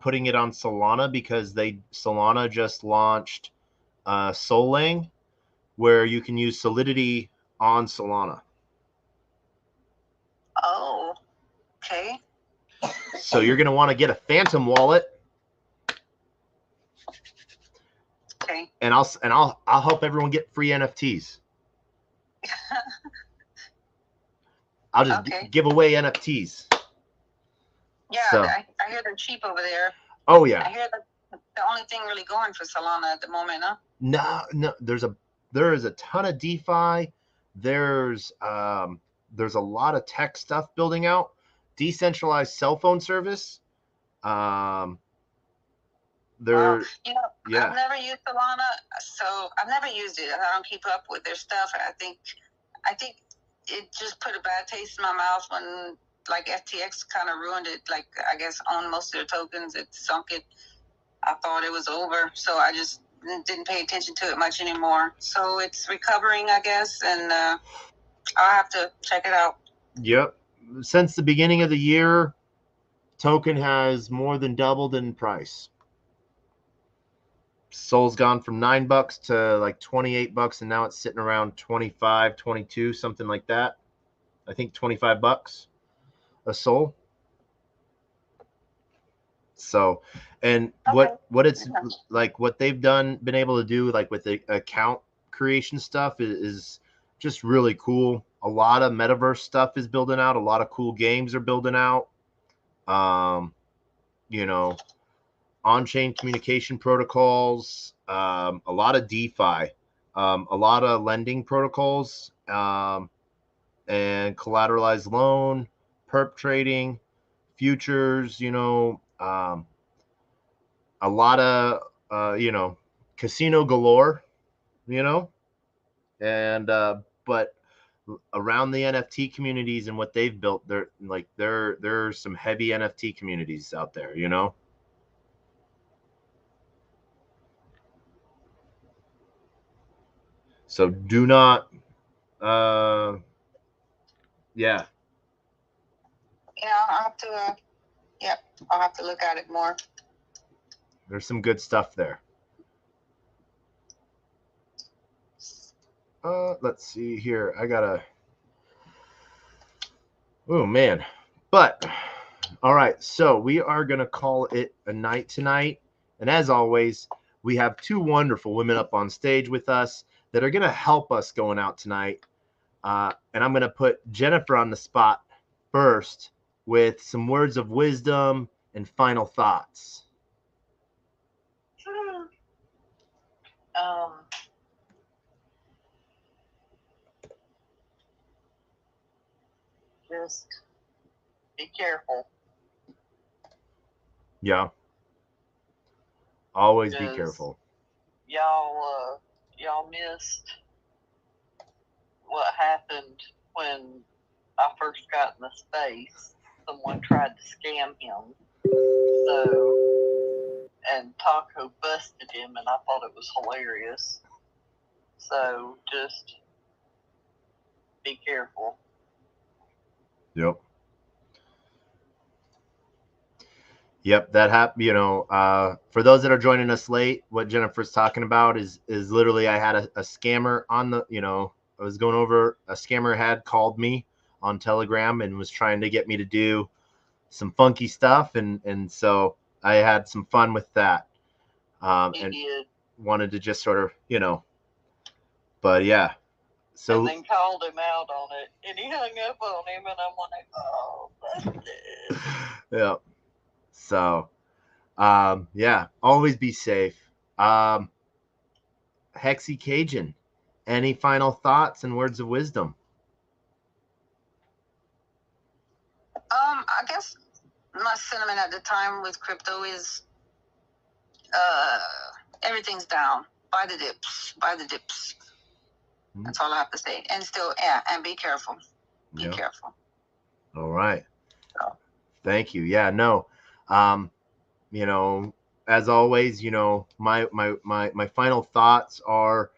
putting it on Solana, because Solana just launched Solang, where you can use Solidity on Solana. Oh, okay. So you're gonna want to get a Phantom wallet. Okay. And I'll help everyone get free NFTs. I'll just give away NFTs. Yeah, so. I hear they're cheap over there. Oh yeah. I hear that's the only thing really going for Solana at the moment, huh? No. There is a ton of DeFi. There's a lot of tech stuff building out. Decentralized cell phone service. Wow. You know, yeah. I've never used Solana, so I've never used it. I don't keep up with their stuff. I think it just put a bad taste in my mouth when like FTX kind of ruined it. Like I guess owned most of their tokens. It sunk it. I thought it was over, so I just didn't pay attention to it much anymore. So it's recovering, I guess, and I'll have to check it out. Yep. Since the beginning of the year, token has more than doubled in price. Sol's gone from $9 to like $28, and now it's sitting around 25, 22, something like that. I think $25 a Sol. So, and what it's like, what they've been able to do, like with the account creation stuff, is just really cool. A lot of metaverse stuff is building out. A lot of cool games are building out. You know, on-chain communication protocols, a lot of DeFi, a lot of lending protocols, and collateralized loan, perp trading, futures, you know, a lot of, you know, casino galore, you know, and, but around the NFT communities and what they've built, there are some heavy NFT communities out there, you know. So do not, yeah. Yeah, I'll have to, I'll have to look at it more. There's some good stuff there. Let's see here. I gotta, oh man. But, all right. So we are going to call it a night tonight. And as always, we have two wonderful women up on stage with us that are going to help us going out tonight. And I'm going to put Jennifer on the spot first with some words of wisdom and final thoughts. Just be careful. Yeah. Always be careful. Y'all missed what happened when I first got in the space. Someone tried to scam him. And Taco busted him, and I thought it was hilarious. So just be careful. Yep, that happened. You know, for those that are joining us late, what Jennifer's talking about is literally, I had a scammer on the, you know, I was going over, a scammer had called me on Telegram and was trying to get me to do some funky stuff, and so I had some fun with that, and wanted to just sort of, but yeah. So and then called him out on it, and he hung up on him, and I'm like, oh, that's it. Yeah. So, yeah, always be safe. Hexy Cajun, any final thoughts and words of wisdom? I guess my sentiment at the time with crypto is everything's down. Buy the dips. That's all I have to say. And still, and be careful. Be careful. All right. Thank you. Yeah, no. As always, my final thoughts are,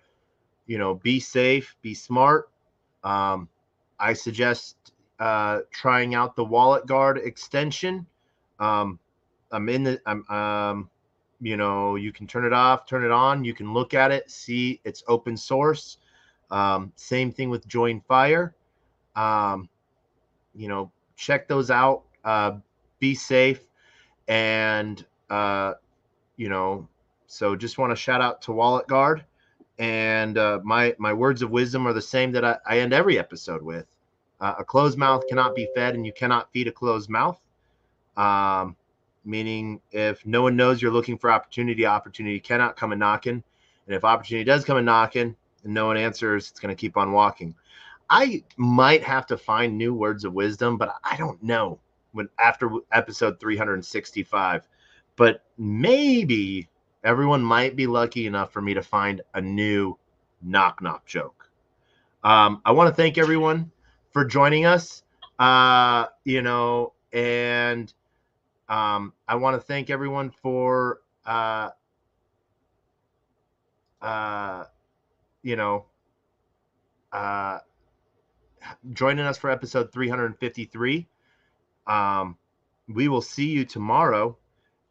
be safe, be smart. I suggest trying out the Wallet Guard extension. You can turn it off, turn it on. You can look at it, see it's open source. Same thing with Join Fire. Check those out. Be safe. And, so just want to shout out to Wallet Guard. And my words of wisdom are the same that I end every episode with. A closed mouth cannot be fed, and you cannot feed a closed mouth. Meaning if no one knows you're looking for opportunity cannot come a knocking. And if opportunity does come a knocking and no one answers, it's going to keep on walking. I might have to find new words of wisdom, but I don't know after episode 365. But maybe everyone might be lucky enough for me to find a new knock joke. I want to thank everyone for joining us, and I want to thank everyone for, joining us for episode 353. We will see you tomorrow.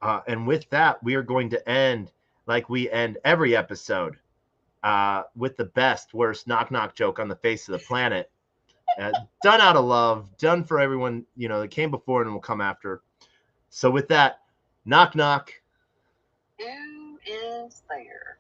And with that, we are going to end like we end every episode, with the best, worst knock joke on the face of the planet. Done out of love, done for everyone, that came before and will come after. So with that, knock. Who is there?